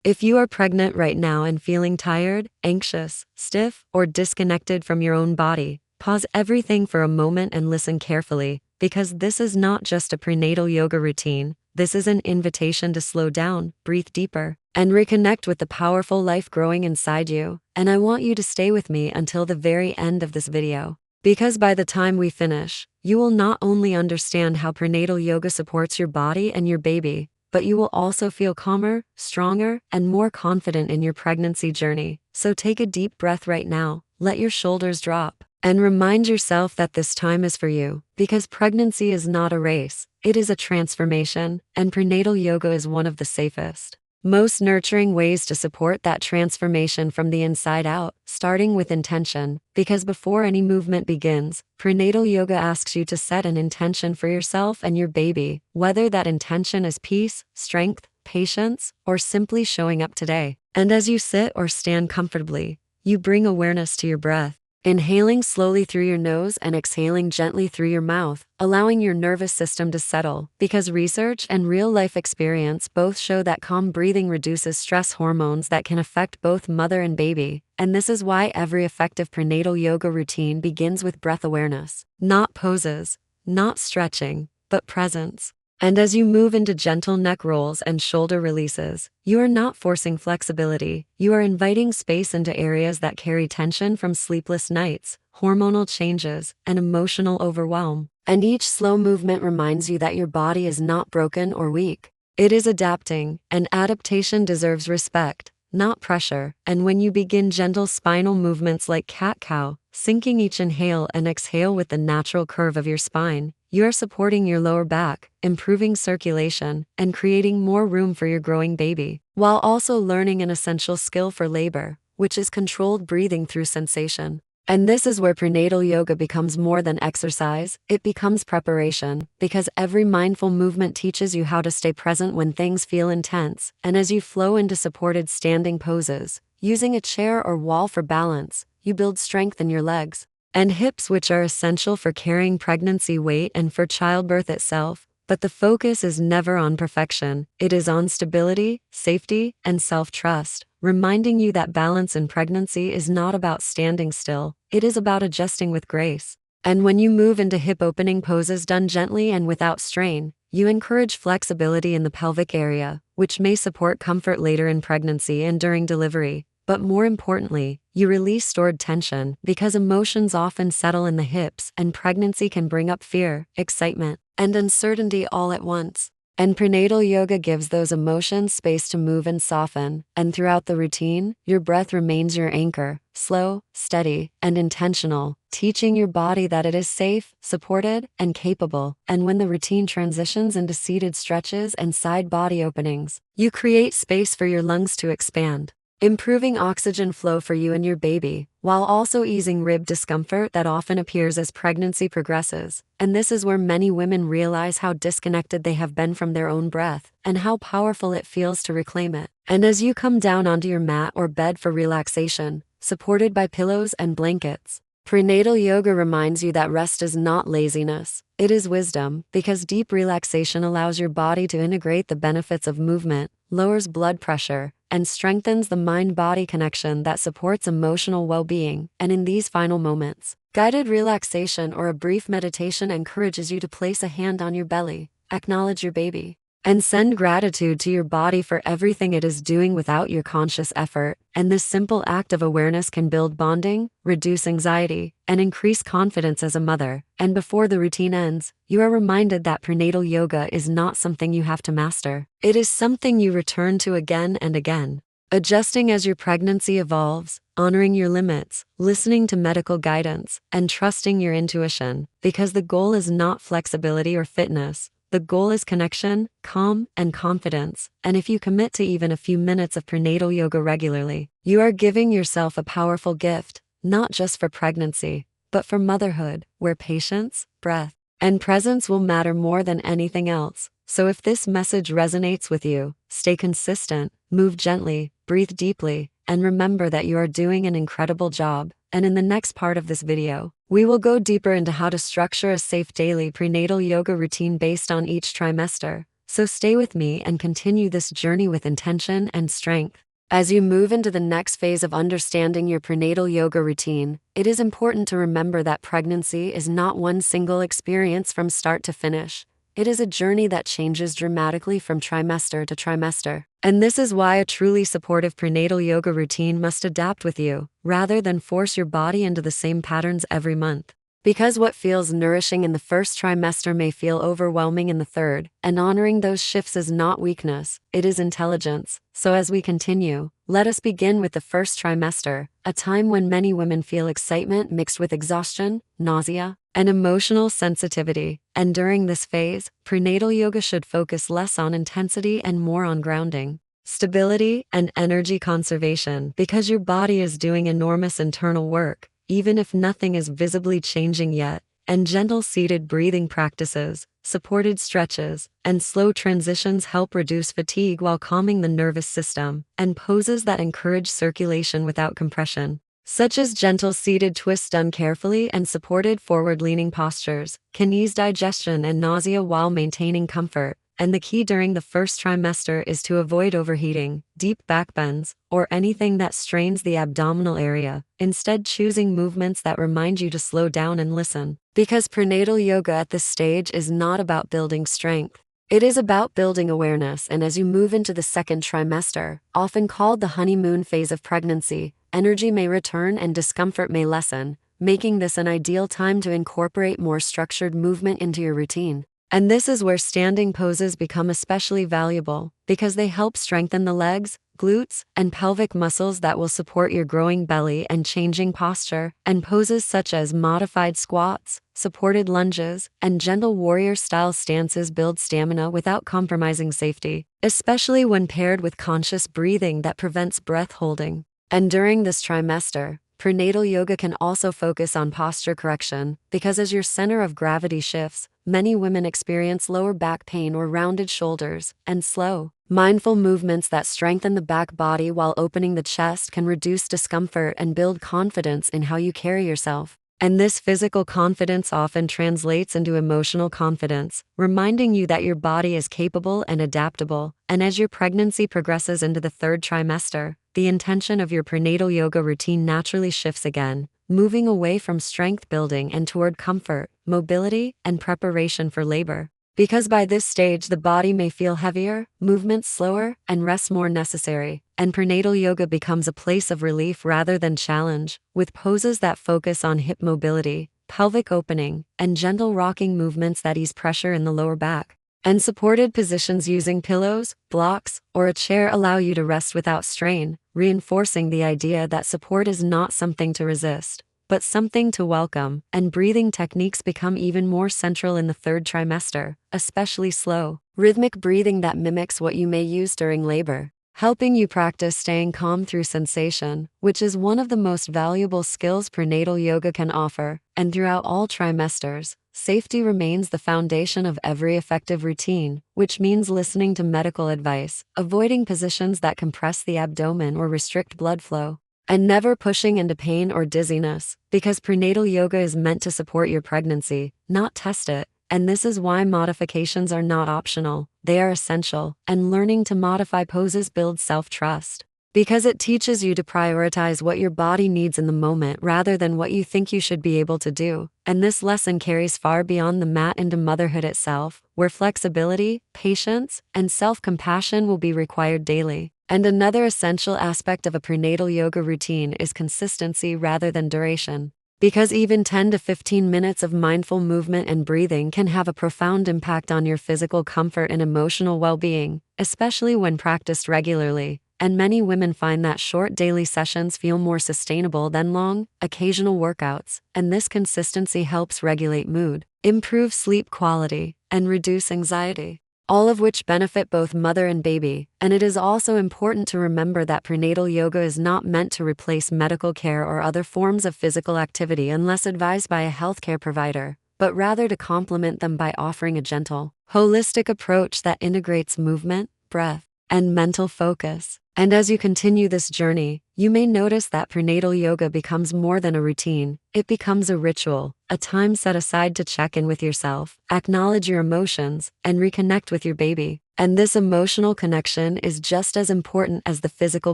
If you are pregnant right now and feeling tired, anxious, stiff, or disconnected from your own body, pause everything for a moment and listen carefully, because this is not just a prenatal yoga routine. This is an invitation to slow down, breathe deeper, and reconnect with the powerful life growing inside you. And I want you to stay with me until the very end of this video, because by the time we finish, you will not only understand how prenatal yoga supports your body and your baby, but you will also feel calmer, stronger, and more confident in your pregnancy journey. So take a deep breath right now, let your shoulders drop, and remind yourself that this time is for you, because pregnancy is not a race, it is a transformation, and prenatal yoga is one of the safest, most nurturing ways to support that transformation from the inside out, starting with intention, because before any movement begins, prenatal yoga asks you to set an intention for yourself and your baby, whether that intention is peace, strength, patience, or simply showing up today. And as you sit or stand comfortably, you bring awareness to your breath, inhaling slowly through your nose and exhaling gently through your mouth, allowing your nervous system to settle, because research and real-life experience both show that calm breathing reduces stress hormones that can affect both mother and baby. And this is why every effective prenatal yoga routine begins with breath awareness. Not poses, not stretching, but presence. And as you move into gentle neck rolls and shoulder releases, you are not forcing flexibility, you are inviting space into areas that carry tension from sleepless nights, hormonal changes, and emotional overwhelm. And each slow movement reminds you that your body is not broken or weak. It is adapting, and adaptation deserves respect, not pressure. And when you begin gentle spinal movements like cat-cow, syncing each inhale and exhale with the natural curve of your spine, you are supporting your lower back, improving circulation, and creating more room for your growing baby, while also learning an essential skill for labor, which is controlled breathing through sensation. And this is where prenatal yoga becomes more than exercise, it becomes preparation, because every mindful movement teaches you how to stay present when things feel intense. And as you flow into supported standing poses, using a chair or wall for balance, you build strength in your legs and hips, which are essential for carrying pregnancy weight and for childbirth itself. But the focus is never on perfection, it is on stability, safety, and self-trust, reminding you that balance in pregnancy is not about standing still, it is about adjusting with grace. And when you move into hip-opening poses done gently and without strain, you encourage flexibility in the pelvic area, which may support comfort later in pregnancy and during delivery. But more importantly, you release stored tension, because emotions often settle in the hips, and pregnancy can bring up fear, excitement, and uncertainty all at once. And prenatal yoga gives those emotions space to move and soften, and throughout the routine, your breath remains your anchor, slow, steady, and intentional, teaching your body that it is safe, supported, and capable. And when the routine transitions into seated stretches and side body openings, you create space for your lungs to expand, improving oxygen flow for you and your baby, while also easing rib discomfort that often appears as pregnancy progresses. And this is where many women realize how disconnected they have been from their own breath, and how powerful it feels to reclaim it. And as you come down onto your mat or bed for relaxation, supported by pillows and blankets, prenatal yoga reminds you that rest is not laziness, it is wisdom, because deep relaxation allows your body to integrate the benefits of movement, lowers blood pressure, and strengthens the mind-body connection that supports emotional well-being. And in these final moments, guided relaxation or a brief meditation encourages you to place a hand on your belly, acknowledge your baby, and send gratitude to your body for everything it is doing without your conscious effort. And this simple act of awareness can build bonding, reduce anxiety, and increase confidence as a mother. And before the routine ends, you are reminded that prenatal yoga is not something you have to master. It is something you return to again and again, adjusting as your pregnancy evolves, honoring your limits, listening to medical guidance, and trusting your intuition, because the goal is not flexibility or fitness. The goal is connection, calm, and confidence. And if you commit to even a few minutes of prenatal yoga regularly, you are giving yourself a powerful gift, not just for pregnancy, but for motherhood, where patience, breath, and presence will matter more than anything else. So if this message resonates with you, stay consistent, move gently, breathe deeply, and remember that you are doing an incredible job. And in the next part of this video, we will go deeper into how to structure a safe daily prenatal yoga routine based on each trimester, So stay with me and continue this journey with intention and strength. As you move into the next phase of understanding your prenatal yoga routine, it is important to remember that pregnancy is not one single experience from start to finish. It is a journey that changes dramatically from trimester to trimester. And this is why a truly supportive prenatal yoga routine must adapt with you, rather than force your body into the same patterns every month. Because what feels nourishing in the first trimester may feel overwhelming in the third, and honoring those shifts is not weakness, it is intelligence. So as we continue, let us begin with the first trimester, a time when many women feel excitement mixed with exhaustion, nausea, and emotional sensitivity. And during this phase, prenatal yoga should focus less on intensity and more on grounding, stability, and energy conservation, because your body is doing enormous internal work, even if nothing is visibly changing yet. And gentle seated breathing practices, supported stretches, and slow transitions help reduce fatigue while calming the nervous system, and poses that encourage circulation without compression, such as gentle seated twists done carefully and supported forward-leaning postures, can ease digestion and nausea while maintaining comfort. And the key during the first trimester is to avoid overheating, deep back bends, or anything that strains the abdominal area, instead choosing movements that remind you to slow down and listen. Because prenatal yoga at this stage is not about building strength. It is about building awareness. And as you move into the second trimester, often called the honeymoon phase of pregnancy, energy may return and discomfort may lessen, making this an ideal time to incorporate more structured movement into your routine. And this is where standing poses become especially valuable, because they help strengthen the legs, glutes, and pelvic muscles that will support your growing belly and changing posture. And poses such as modified squats, supported lunges, and gentle warrior-style stances build stamina without compromising safety, especially when paired with conscious breathing that prevents breath holding. And during this trimester, prenatal yoga can also focus on posture correction, because as your center of gravity shifts, many women experience lower back pain or rounded shoulders, and slow, mindful movements that strengthen the back body while opening the chest can reduce discomfort and build confidence in how you carry yourself. And this physical confidence often translates into emotional confidence, reminding you that your body is capable and adaptable. And as your pregnancy progresses into the third trimester, the intention of your prenatal yoga routine naturally shifts again, moving away from strength building and toward comfort, mobility, and preparation for labor. Because by this stage the body may feel heavier, movements slower, and rest more necessary, and prenatal yoga becomes a place of relief rather than challenge, with poses that focus on hip mobility, pelvic opening, and gentle rocking movements that ease pressure in the lower back. And supported positions using pillows, blocks, or a chair allow you to rest without strain, reinforcing the idea that support is not something to resist, but something to welcome. And breathing techniques become even more central in the third trimester, especially slow, rhythmic breathing that mimics what you may use during labor, helping you practice staying calm through sensation, which is one of the most valuable skills prenatal yoga can offer. And throughout all trimesters, safety remains the foundation of every effective routine, which means listening to medical advice, avoiding positions that compress the abdomen or restrict blood flow, and never pushing into pain or dizziness, because prenatal yoga is meant to support your pregnancy, not test it. And this is why modifications are not optional, they are essential. And learning to modify poses builds self-trust, because it teaches you to prioritize what your body needs in the moment rather than what you think you should be able to do. And this lesson carries far beyond the mat into motherhood itself, where flexibility, patience, and self-compassion will be required daily. And another essential aspect of a prenatal yoga routine is consistency rather than duration, because even 10 to 15 minutes of mindful movement and breathing can have a profound impact on your physical comfort and emotional well-being, especially when practiced regularly. And many women find that short daily sessions feel more sustainable than long, occasional workouts. And this consistency helps regulate mood, improve sleep quality, and reduce anxiety, all of which benefit both mother and baby. And it is also important to remember that prenatal yoga is not meant to replace medical care or other forms of physical activity unless advised by a healthcare provider, but rather to complement them by offering a gentle, holistic approach that integrates movement, breath, and mental focus. And as you continue this journey, you may notice that prenatal yoga becomes more than a routine. It becomes a ritual, a time set aside to check in with yourself, acknowledge your emotions, and reconnect with your baby. And this emotional connection is just as important as the physical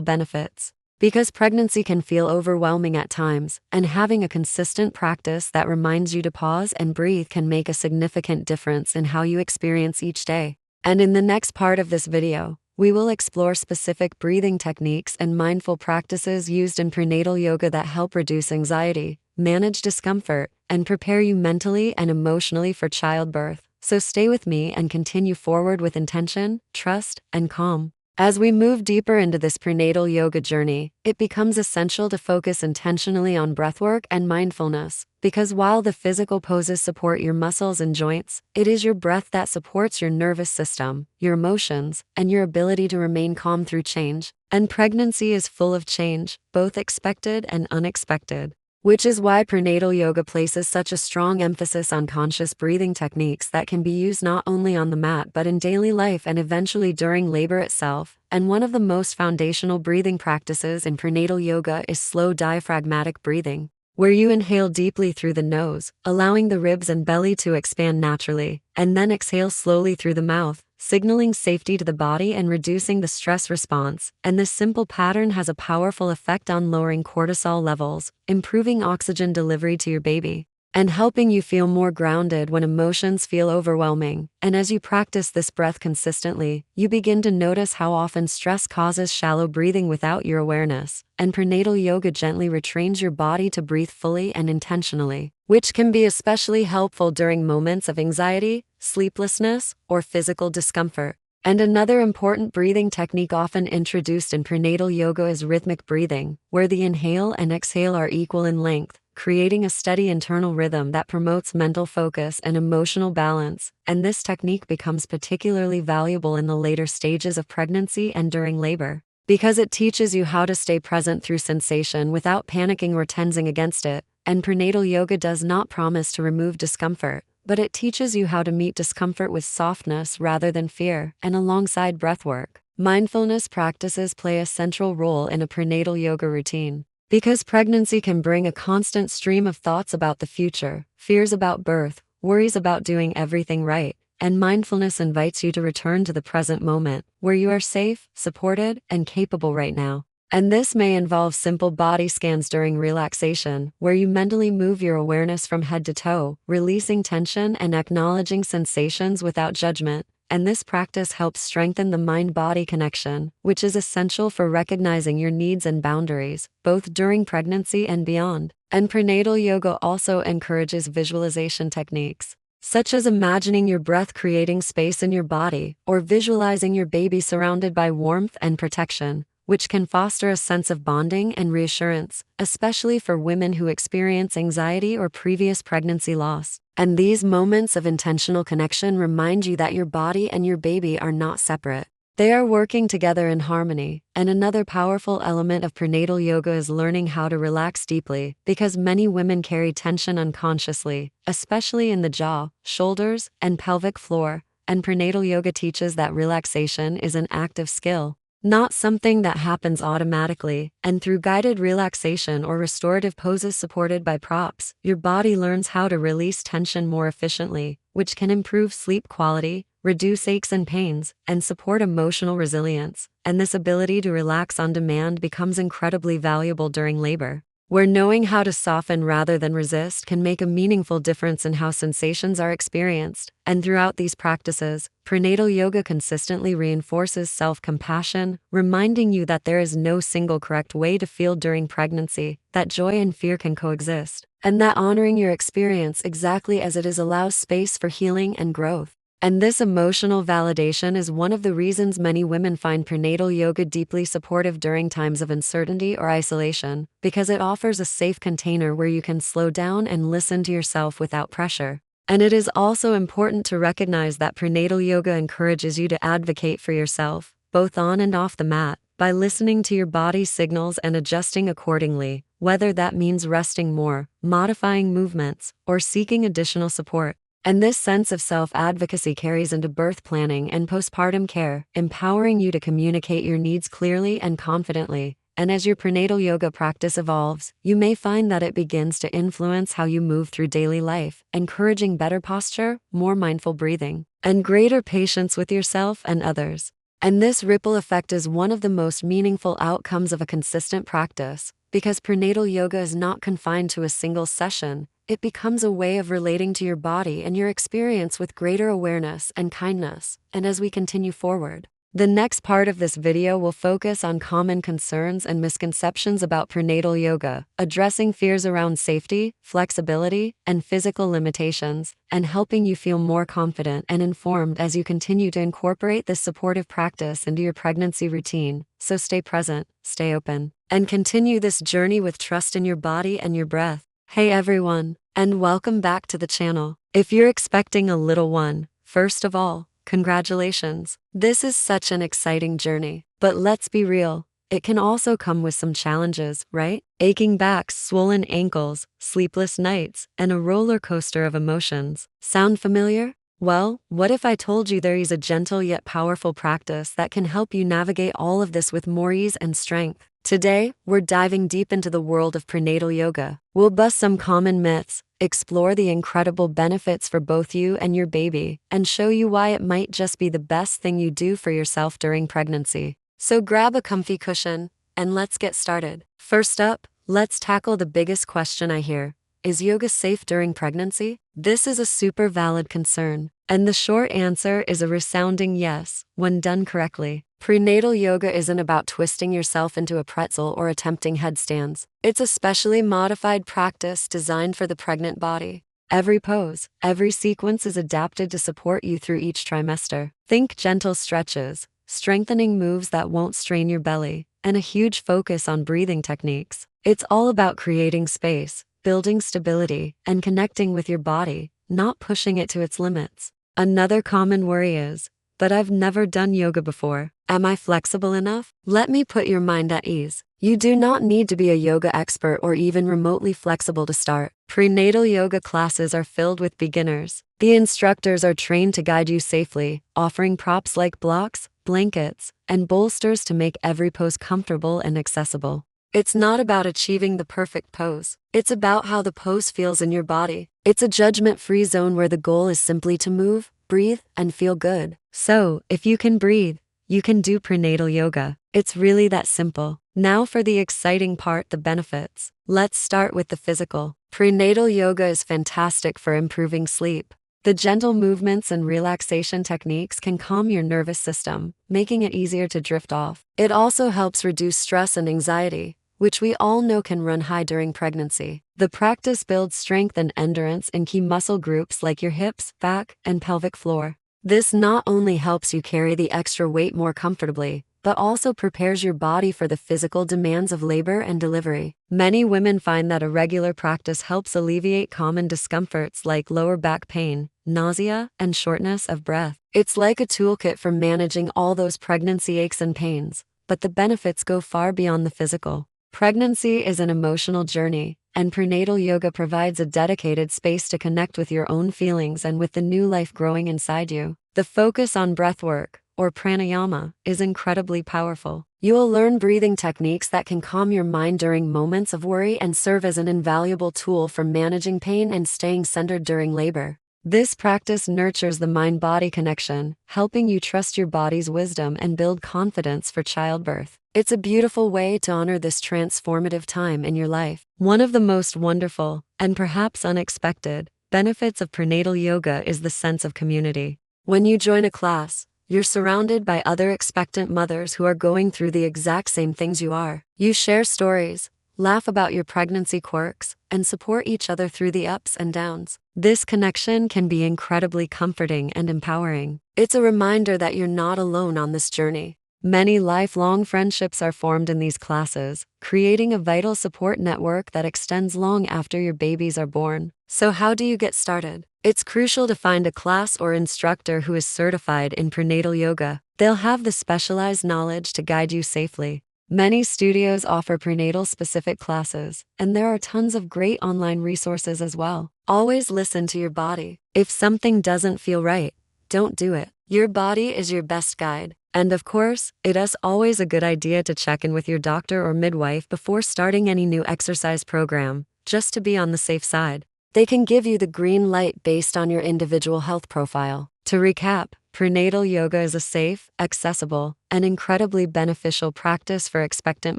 benefits. Because pregnancy can feel overwhelming at times, and having a consistent practice that reminds you to pause and breathe can make a significant difference in how you experience each day. And in the next part of this video, we will explore specific breathing techniques and mindful practices used in prenatal yoga that help reduce anxiety, manage discomfort, and prepare you mentally and emotionally for childbirth. So stay with me and continue forward with intention, trust, and calm. As we move deeper into this prenatal yoga journey, it becomes essential to focus intentionally on breathwork and mindfulness, because while the physical poses support your muscles and joints, it is your breath that supports your nervous system, your emotions, and your ability to remain calm through change. And pregnancy is full of change, both expected and unexpected, which is why prenatal yoga places such a strong emphasis on conscious breathing techniques that can be used not only on the mat but in daily life and eventually during labor itself. And one of the most foundational breathing practices in prenatal yoga is slow diaphragmatic breathing, where you inhale deeply through the nose, allowing the ribs and belly to expand naturally, and then exhale slowly through the mouth, signaling safety to the body and reducing the stress response. And this simple pattern has a powerful effect on lowering cortisol levels, improving oxygen delivery to your baby, and helping you feel more grounded when emotions feel overwhelming. And as you practice this breath consistently, you begin to notice how often stress causes shallow breathing without your awareness. And prenatal yoga gently retrains your body to breathe fully and intentionally, which can be especially helpful during moments of anxiety, sleeplessness, or physical discomfort. And another important breathing technique often introduced in prenatal yoga is rhythmic breathing, where the inhale and exhale are equal in length, creating a steady internal rhythm that promotes mental focus and emotional balance. And this technique becomes particularly valuable in the later stages of pregnancy and during labor, because it teaches you how to stay present through sensation without panicking or tensing against it. And prenatal yoga does not promise to remove discomfort, but it teaches you how to meet discomfort with softness rather than fear. And alongside breathwork, mindfulness practices play a central role in a prenatal yoga routine. Because pregnancy can bring a constant stream of thoughts about the future, fears about birth, worries about doing everything right, and mindfulness invites you to return to the present moment, where you are safe, supported, and capable right now. And this may involve simple body scans during relaxation, where you mentally move your awareness from head to toe, releasing tension and acknowledging sensations without judgment. And this practice helps strengthen the mind-body connection, which is essential for recognizing your needs and boundaries, both during pregnancy and beyond. And prenatal yoga also encourages visualization techniques, such as imagining your breath creating space in your body, or visualizing your baby surrounded by warmth and protection, which can foster a sense of bonding and reassurance, especially for women who experience anxiety or previous pregnancy loss. And these moments of intentional connection remind you that your body and your baby are not separate. They are working together in harmony. And another powerful element of prenatal yoga is learning how to relax deeply, because many women carry tension unconsciously, especially in the jaw, shoulders, and pelvic floor. And prenatal yoga teaches that relaxation is an active skill, not something that happens automatically. And through guided relaxation or restorative poses supported by props, your body learns how to release tension more efficiently, which can improve sleep quality, reduce aches and pains, and support emotional resilience. And this ability to relax on demand becomes incredibly valuable during labor, where knowing how to soften rather than resist can make a meaningful difference in how sensations are experienced. And throughout these practices, prenatal yoga consistently reinforces self-compassion, reminding you that there is no single correct way to feel during pregnancy, that joy and fear can coexist, and that honoring your experience exactly as it is allows space for healing and growth. And this emotional validation is one of the reasons many women find prenatal yoga deeply supportive during times of uncertainty or isolation, because it offers a safe container where you can slow down and listen to yourself without pressure. And it is also important to recognize that prenatal yoga encourages you to advocate for yourself, both on and off the mat, by listening to your body's signals and adjusting accordingly, whether that means resting more, modifying movements, or seeking additional support. And this sense of self-advocacy carries into birth planning and postpartum care, empowering you to communicate your needs clearly and confidently. And as your prenatal yoga practice evolves, you may find that it begins to influence how you move through daily life, encouraging better posture, more mindful breathing, and greater patience with yourself and others. And this ripple effect is one of the most meaningful outcomes of a consistent practice, because prenatal yoga is not confined to a single session. It becomes a way of relating to your body and your experience with greater awareness and kindness. And as we continue forward, the next part of this video will focus on common concerns and misconceptions about prenatal yoga, addressing fears around safety, flexibility, and physical limitations, and helping you feel more confident and informed as you continue to incorporate this supportive practice into your pregnancy routine. So stay present, stay open, and continue this journey with trust in your body and your breath. Hey everyone, and welcome back to the channel. If you're expecting a little one, first of all, congratulations. This is such an exciting journey. But let's be real, it can also come with some challenges, right? Aching backs, swollen ankles, sleepless nights, and a roller coaster of emotions. Sound familiar? Well, what if I told you there is a gentle yet powerful practice that can help you navigate all of this with more ease and strength? Today, we're diving deep into the world of prenatal yoga. We'll bust some common myths, explore the incredible benefits for both you and your baby, and show you why it might just be the best thing you do for yourself during pregnancy. So grab a comfy cushion, and let's get started. First up, let's tackle the biggest question I hear. Is yoga safe during pregnancy? This is a super valid concern, and the short answer is a resounding yes, when done correctly. Prenatal yoga isn't about twisting yourself into a pretzel or attempting headstands. It's a specially modified practice designed for the pregnant body. Every pose, every sequence is adapted to support you through each trimester. Think gentle stretches, strengthening moves that won't strain your belly, and a huge focus on breathing techniques. It's all about creating space, building stability, and connecting with your body, not pushing it to its limits. Another common worry is, but I've never done yoga before. Am I flexible enough? Let me put your mind at ease. You do not need to be a yoga expert or even remotely flexible to start. Prenatal yoga classes are filled with beginners. The instructors are trained to guide you safely, offering props like blocks, blankets, and bolsters to make every pose comfortable and accessible. It's not about achieving the perfect pose. It's about how the pose feels in your body. It's a judgment-free zone where the goal is simply to move, breathe, and feel good. So, if you can breathe, you can do prenatal yoga. It's really that simple. Now for the exciting part, the benefits. Let's start with the physical. Prenatal yoga is fantastic for improving sleep. The gentle movements and relaxation techniques can calm your nervous system, making it easier to drift off. It also helps reduce stress and anxiety, which we all know can run high during pregnancy. The practice builds strength and endurance in key muscle groups like your hips, back, and pelvic floor. This not only helps you carry the extra weight more comfortably, but also prepares your body for the physical demands of labor and delivery. Many women find that a regular practice helps alleviate common discomforts like lower back pain, nausea, and shortness of breath. It's like a toolkit for managing all those pregnancy aches and pains, but the benefits go far beyond the physical. Pregnancy is an emotional journey, and prenatal yoga provides a dedicated space to connect with your own feelings and with the new life growing inside you. The focus on breathwork, or pranayama, is incredibly powerful. You will learn breathing techniques that can calm your mind during moments of worry and serve as an invaluable tool for managing pain and staying centered during labor. This practice nurtures the mind-body connection, helping you trust your body's wisdom and build confidence for childbirth. It's a beautiful way to honor this transformative time in your life. One of the most wonderful, and perhaps unexpected, benefits of prenatal yoga is the sense of community. When you join a class, you're surrounded by other expectant mothers who are going through the exact same things you are. You share stories, laugh about your pregnancy quirks, and support each other through the ups and downs. This connection can be incredibly comforting and empowering. It's a reminder that you're not alone on this journey. Many lifelong friendships are formed in these classes, creating a vital support network that extends long after your babies are born. So how do you get started? It's crucial to find a class or instructor who is certified in prenatal yoga. They'll have the specialized knowledge to guide you safely. Many studios offer prenatal-specific classes, and there are tons of great online resources as well. Always listen to your body. If something doesn't feel right, don't do it. Your body is your best guide. And of course, it is always a good idea to check in with your doctor or midwife before starting any new exercise program, just to be on the safe side. They can give you the green light based on your individual health profile. To recap, prenatal yoga is a safe, accessible, and incredibly beneficial practice for expectant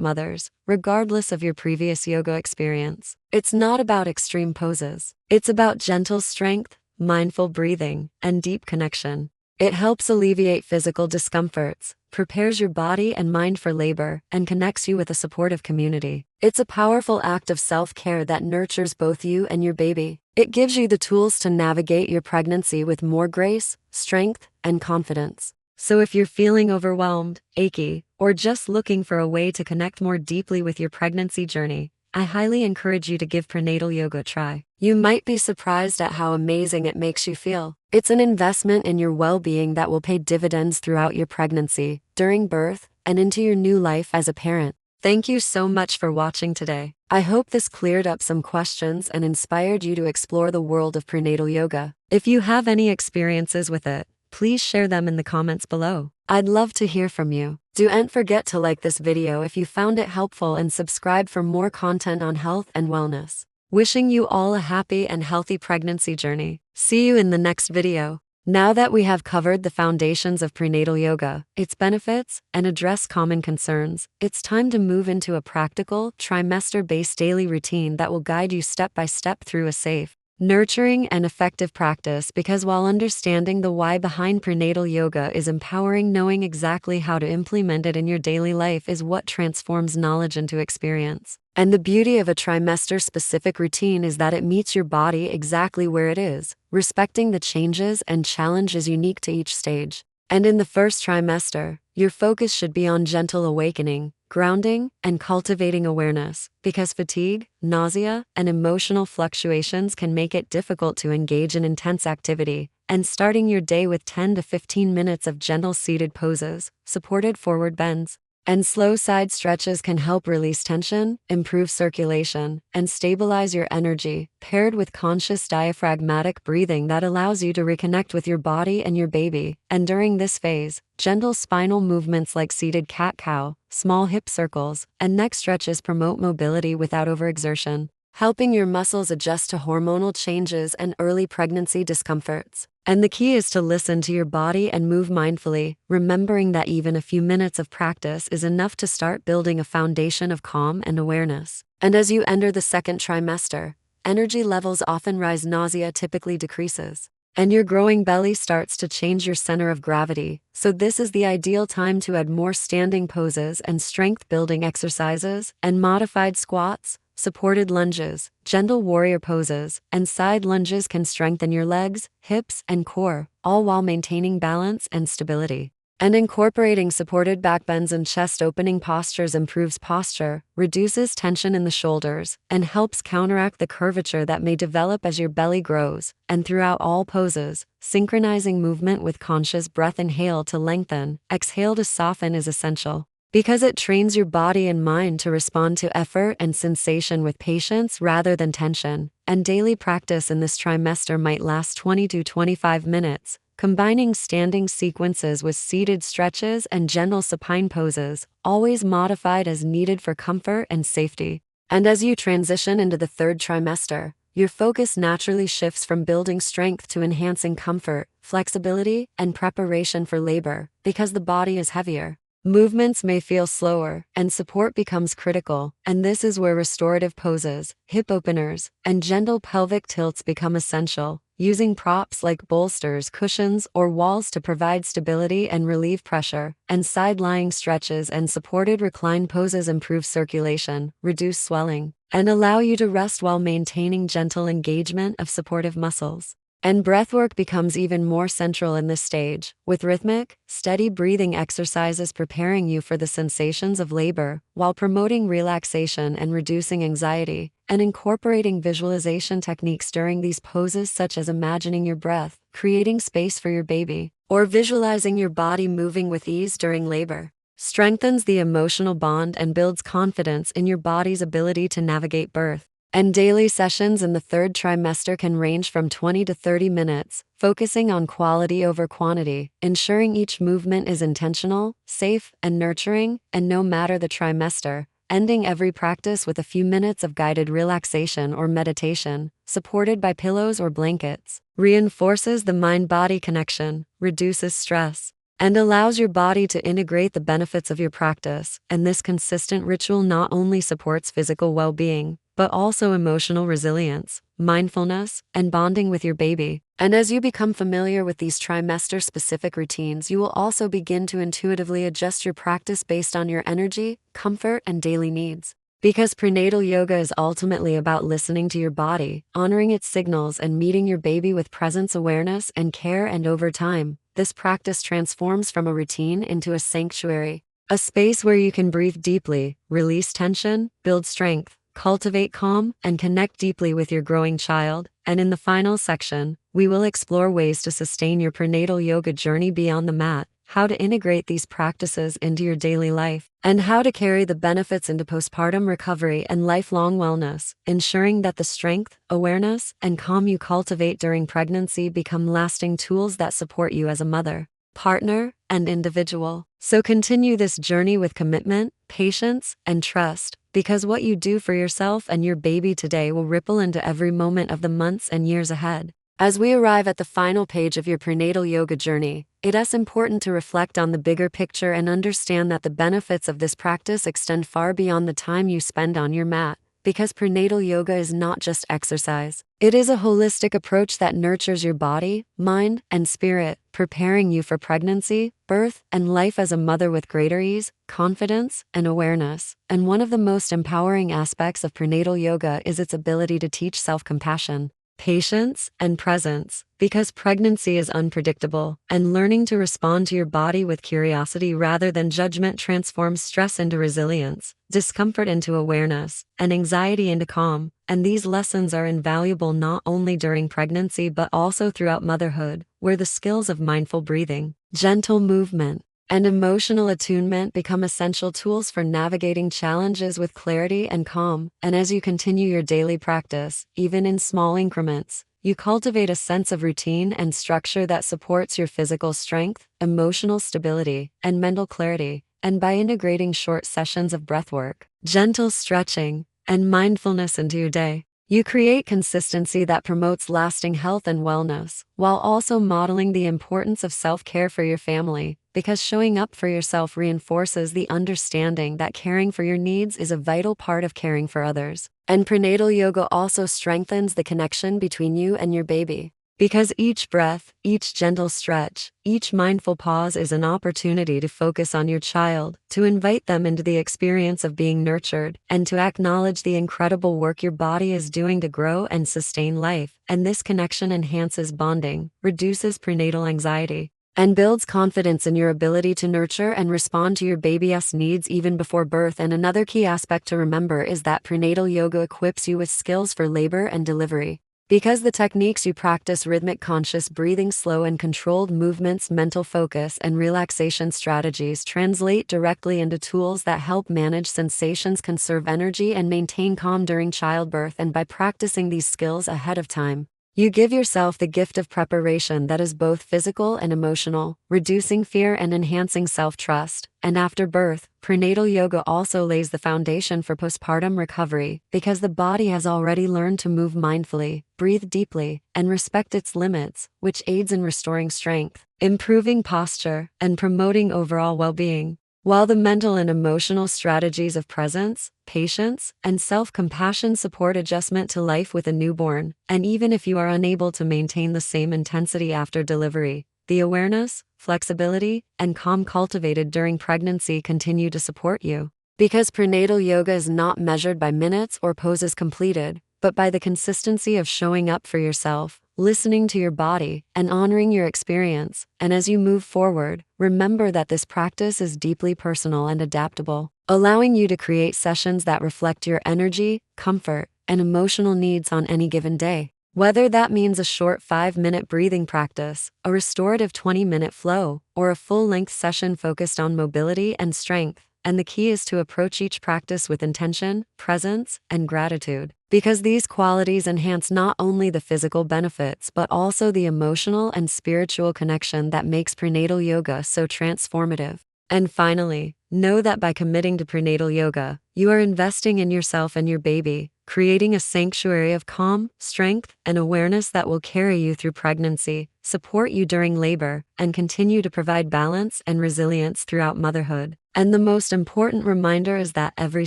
mothers, regardless of your previous yoga experience. It's not about extreme poses. It's about gentle strength, mindful breathing, and deep connection. It helps alleviate physical discomforts, prepares your body and mind for labor, and connects you with a supportive community. It's a powerful act of self-care that nurtures both you and your baby. It gives you the tools to navigate your pregnancy with more grace, strength, and confidence. So if you're feeling overwhelmed, achy, or just looking for a way to connect more deeply with your pregnancy journey, I highly encourage you to give prenatal yoga a try. You might be surprised at how amazing it makes you feel. It's an investment in your well-being that will pay dividends throughout your pregnancy, during birth, and into your new life as a parent. Thank you so much for watching today. I hope this cleared up some questions and inspired you to explore the world of prenatal yoga. If you have any experiences with it, please share them in the comments below. I'd love to hear from you. Don't forget to like this video if you found it helpful and subscribe for more content on health and wellness. Wishing you all a happy and healthy pregnancy journey. See you in the next video. Now that we have covered the foundations of prenatal yoga, its benefits, and addressed common concerns, it's time to move into a practical, trimester-based daily routine that will guide you step by step through a safe, nurturing, and effective practice. Because while understanding the why behind prenatal yoga is empowering, knowing exactly how to implement it in your daily life is what transforms knowledge into experience. And the beauty of a trimester-specific routine is that it meets your body exactly where it is, respecting the changes and challenges unique to each stage. And in the first trimester, your focus should be on gentle awakening, grounding, and cultivating awareness, because fatigue, nausea, and emotional fluctuations can make it difficult to engage in intense activity. And starting your day with 10 to 15 minutes of gentle seated poses, supported forward bends, and slow side stretches can help release tension, improve circulation, and stabilize your energy, paired with conscious diaphragmatic breathing that allows you to reconnect with your body and your baby. And during this phase, gentle spinal movements like seated cat-cow, small hip circles, and neck stretches promote mobility without overexertion, helping your muscles adjust to hormonal changes and early pregnancy discomforts. And the key is to listen to your body and move mindfully, remembering that even a few minutes of practice is enough to start building a foundation of calm and awareness. And as you enter the second trimester, energy levels often rise, nausea typically decreases, and your growing belly starts to change your center of gravity. So this is the ideal time to add more standing poses and strength-building exercises, and modified squats, supported lunges, gentle warrior poses, and side lunges can strengthen your legs, hips, and core, all while maintaining balance and stability. And incorporating supported back bends and chest opening postures improves posture, reduces tension in the shoulders, and helps counteract the curvature that may develop as your belly grows. And throughout all poses, synchronizing movement with conscious breath. Inhale to lengthen, exhale to soften is essential, because it trains your body and mind to respond to effort and sensation with patience rather than tension. And daily practice in this trimester might last 20 to 25 minutes, combining standing sequences with seated stretches and gentle supine poses, always modified as needed for comfort and safety. And as you transition into the third trimester, your focus naturally shifts from building strength to enhancing comfort, flexibility, and preparation for labor, because the body is heavier. Movements may feel slower, and support becomes critical, and this is where restorative poses, hip openers, and gentle pelvic tilts become essential, using props like bolsters, cushions, or walls to provide stability and relieve pressure, and side-lying stretches and supported recline poses improve circulation, reduce swelling, and allow you to rest while maintaining gentle engagement of supportive muscles. And breathwork becomes even more central in this stage, with rhythmic, steady breathing exercises preparing you for the sensations of labor, while promoting relaxation and reducing anxiety, and incorporating visualization techniques during these poses, such as imagining your breath, creating space for your baby, or visualizing your body moving with ease during labor. strengthens the emotional bond, and builds confidence in your body's ability to navigate birth. And daily sessions in the third trimester can range from 20 to 30 minutes, focusing on quality over quantity, ensuring each movement is intentional, safe, and nurturing, and no matter the trimester, ending every practice with a few minutes of guided relaxation or meditation, supported by pillows or blankets, reinforces the mind-body connection, reduces stress, and allows your body to integrate the benefits of your practice. And this consistent ritual not only supports physical well-being, but also emotional resilience, mindfulness, and bonding with your baby. And as you become familiar with these trimester-specific routines, you will also begin to intuitively adjust your practice based on your energy, comfort, and daily needs. Because prenatal yoga is ultimately about listening to your body, honoring its signals, and meeting your baby with presence, awareness, and care. And over time, this practice transforms from a routine into a sanctuary, a space where you can breathe deeply, release tension, build strength, cultivate calm, and connect deeply with your growing child. And in the final section, we will explore ways to sustain your prenatal yoga journey beyond the mat, how to integrate these practices into your daily life, and how to carry the benefits into postpartum recovery and lifelong wellness, ensuring that the strength, awareness, and calm you cultivate during pregnancy become lasting tools that support you as a mother, partner, and individual. So continue this journey with commitment, patience, and trust, because what you do for yourself and your baby today will ripple into every moment of the months and years ahead. As we arrive at the final page of your prenatal yoga journey, it is important to reflect on the bigger picture and understand that the benefits of this practice extend far beyond the time you spend on your mat. Because prenatal yoga is not just exercise, it is a holistic approach that nurtures your body, mind, and spirit, preparing you for pregnancy, birth, and life as a mother with greater ease, confidence, and awareness. And one of the most empowering aspects of prenatal yoga is its ability to teach self-compassion, patience, and presence, because pregnancy is unpredictable, and learning to respond to your body with curiosity rather than judgment transforms stress into resilience, discomfort into awareness, and anxiety into calm. And these lessons are invaluable not only during pregnancy but also throughout motherhood, where the skills of mindful breathing, gentle movement, and emotional attunement become essential tools for navigating challenges with clarity and calm. And as you continue your daily practice, even in small increments, you cultivate a sense of routine and structure that supports your physical strength, emotional stability, and mental clarity. And by integrating short sessions of breathwork, gentle stretching, and mindfulness into your day, you create consistency that promotes lasting health and wellness, while also modeling the importance of self-care for your family, because showing up for yourself reinforces the understanding that caring for your needs is a vital part of caring for others. And prenatal yoga also strengthens the connection between you and your baby, because each breath, each gentle stretch, each mindful pause is an opportunity to focus on your child, to invite them into the experience of being nurtured, and to acknowledge the incredible work your body is doing to grow and sustain life. And this connection enhances bonding, reduces prenatal anxiety, and builds confidence in your ability to nurture and respond to your baby's needs even before birth. And another key aspect to remember is that prenatal yoga equips you with skills for labor and delivery, because the techniques you practice, rhythmic conscious breathing, slow and controlled movements, mental focus, and relaxation strategies, translate directly into tools that help manage sensations, conserve energy, and maintain calm during childbirth. And by practicing these skills ahead of time, you give yourself the gift of preparation that is both physical and emotional, reducing fear and enhancing self-trust. And after birth, prenatal yoga also lays the foundation for postpartum recovery, because the body has already learned to move mindfully, breathe deeply, and respect its limits, which aids in restoring strength, improving posture, and promoting overall well-being. While the mental and emotional strategies of presence, patience, and self-compassion support adjustment to life with a newborn. And even if you are unable to maintain the same intensity after delivery, the awareness, flexibility, and calm cultivated during pregnancy continue to support you. Because prenatal yoga is not measured by minutes or poses completed, but by the consistency of showing up for yourself, listening to your body, and honoring your experience. And as you move forward, remember that this practice is deeply personal and adaptable, allowing you to create sessions that reflect your energy, comfort, and emotional needs on any given day. Whether that means a short 5-minute breathing practice, a restorative 20-minute flow, or a full-length session focused on mobility and strength, and the key is to approach each practice with intention, presence, and gratitude. Because these qualities enhance not only the physical benefits but also the emotional and spiritual connection that makes prenatal yoga so transformative. And finally, know that by committing to prenatal yoga, you are investing in yourself and your baby, creating a sanctuary of calm, strength, and awareness that will carry you through pregnancy, support you during labor, and continue to provide balance and resilience throughout motherhood. And the most important reminder is that every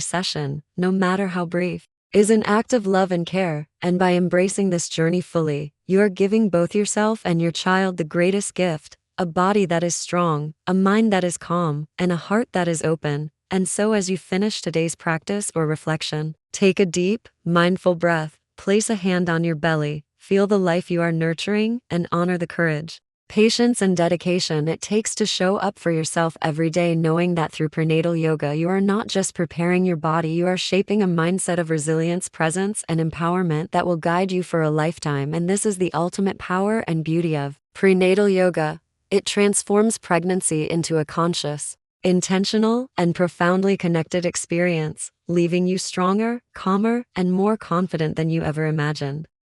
session, no matter how brief, is an act of love and care, and by embracing this journey fully, you are giving both yourself and your child the greatest gift: a body that is strong, a mind that is calm, and a heart that is open. And so as you finish today's practice or reflection, take a deep, mindful breath, place a hand on your belly, feel the life you are nurturing, and honor the courage, patience, and dedication it takes to show up for yourself every day, knowing that through prenatal yoga you are not just preparing your body, you are shaping a mindset of resilience, presence, and empowerment that will guide you for a lifetime. And this is the ultimate power and beauty of prenatal yoga. It transforms pregnancy into a conscious, intentional, and profoundly connected experience, leaving you stronger, calmer, and more confident than you ever imagined.